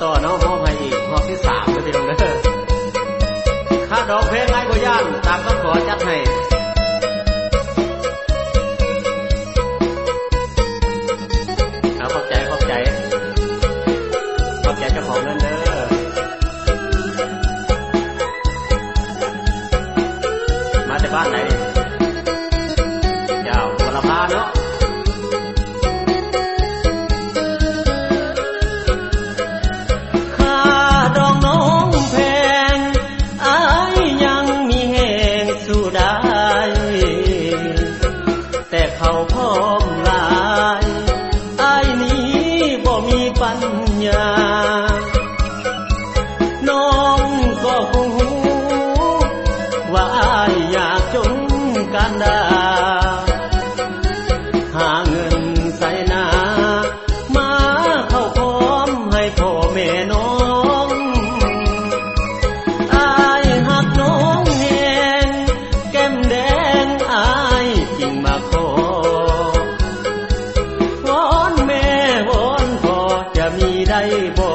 ต่อเนาะมอบให้อีกรอบที่3ก็พี่น้องเด้อค่าดอกเพลงไอ้บ่ย่านตามคำขอจัดให้ขอบใจเจ้าของเงินเด้อมาจากบ้านไหนยาววรภาเนาะน้องก็คงหูว่าอ้ายอยากจนกันดาหาเงินใส่หน้ามาเข้าพร้อมให้พ่อแม่น้องอ้ายหักน้องแหงแก้มแดงอ้ายจริงมาขอวอนแม่วอนพ่อจะมีได้บ่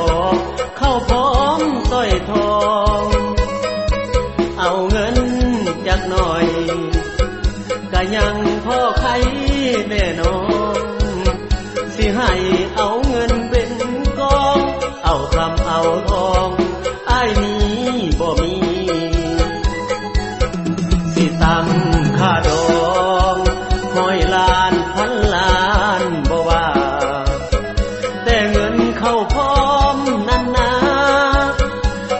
เข้าพร้อมสร้อยทองเอาเงินจักหน่อยก็ยังพ่อใครแน่นอนสิให้เอาเงินเป็นกองเอาคำเอาทองอ้ายนี้บ่มีสิตั้งค่าดองห้อยล้านพันล้านบ่ว่าแต่เงินเข้าพร้อมนั้นนะ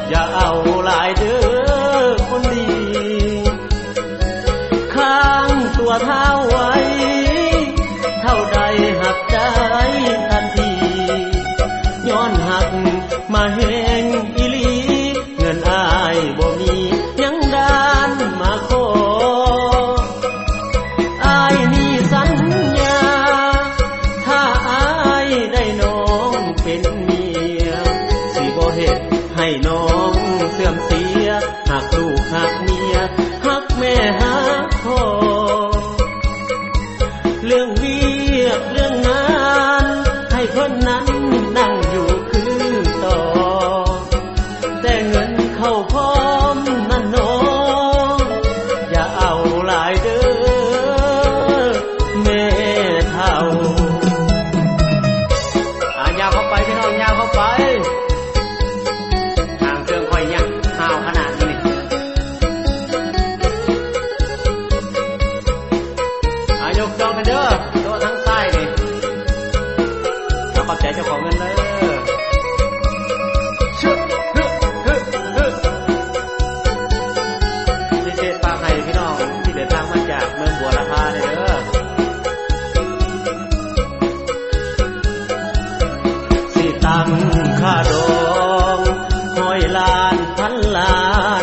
อย่าเอาหลายเด้อคนดีข้างตัวเท้าไว้เท่าใดหักใจทันทีย้อนหักมาแหงอีหลีเงินอ้ายบ่มียังด้านมาขออ้ายนี่สัญญาถ้าอ้ายได้น้องเป็นเมียสิบ่เฮ็ดให้น้องเสื่อมเสียหักลูกหักเมียหักแม่หักพ่อเรื่องเวียกเรื่องงานให้คนนั้นนั่งอยู่คือต่อแต่เงินเข้าพร้อมนั่นน้องอย่าเอาหลายเด้อแม่เฒ่ายาวเข้าไปพี่น้องยาวเข้าไปทางเครื่องค่อยยังห้าวขนาดนี้ยกจองกันเด้อโต๊ะทั้งซ้ายนี่ขอบใจเจ้าของเงินเลยพิเศษฝากให้พี่น้องที่เดินทางมาจากเมืองบัวลำพาเด้อสิตั้งค่าดองห้อยล้านพันล้า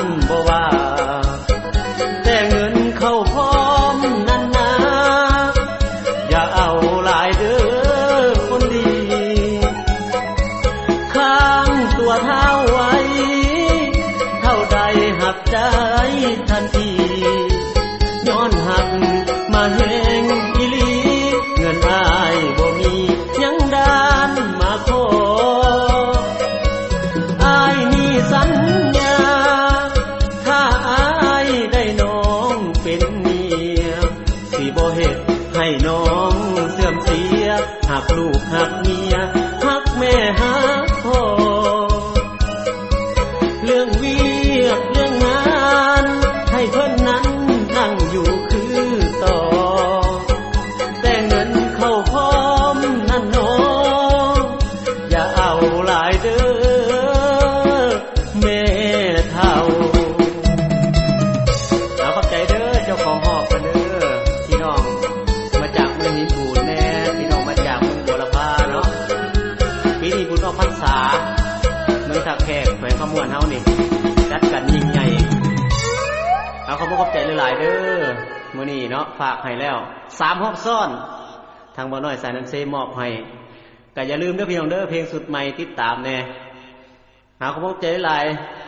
นบ่ว่าแต่เงินเข้าพร้อมนั้นนะอย่าเอาหลายเด้อคนดีข้างตัวเท้าไว้เท่าใดหักใจทันทีย้อนหักมาแหงอีหลีเงินอ้ายบ่มียังด้านมาขออ้ายนี่สัญญาถ้าอ้ายได้น้องเป็นเมียสิบ่เฮ็ดให้น้องเสื่อมเสียหักลูกหักเมียหักแม่หักพ่อเรื่องเวียกเรื่องงานให้เพิ่นนั้นนั่งอยู่คือต่อแต่เงินเข้าพร้อมนั่นน้องอย่าเอาหลายเด้อแม่เฒ่าขอบใจเด้อเจ้าของหอบกันเด้อพี่น้องมาจากเมืองหินปูนแน่พี่น้องมาจากเมืองบัวลำพาเนาะปีนี้บุญออกพรรษาเมืองท่าแขกแขวงขมวนเฮานี่จัดกันยิ่งใหญ่เอาขอบใจหลายๆเด้อมื้อนี้เนาะฝากให้แล้ว3รอบซ้อนทางบ่น้อยสายน้ำเซมอบให้ก็อย่าลืมเด้อพี่น้องเด้อเพลงสุดใหม่ติดตามแน่ขอบใจหลายๆ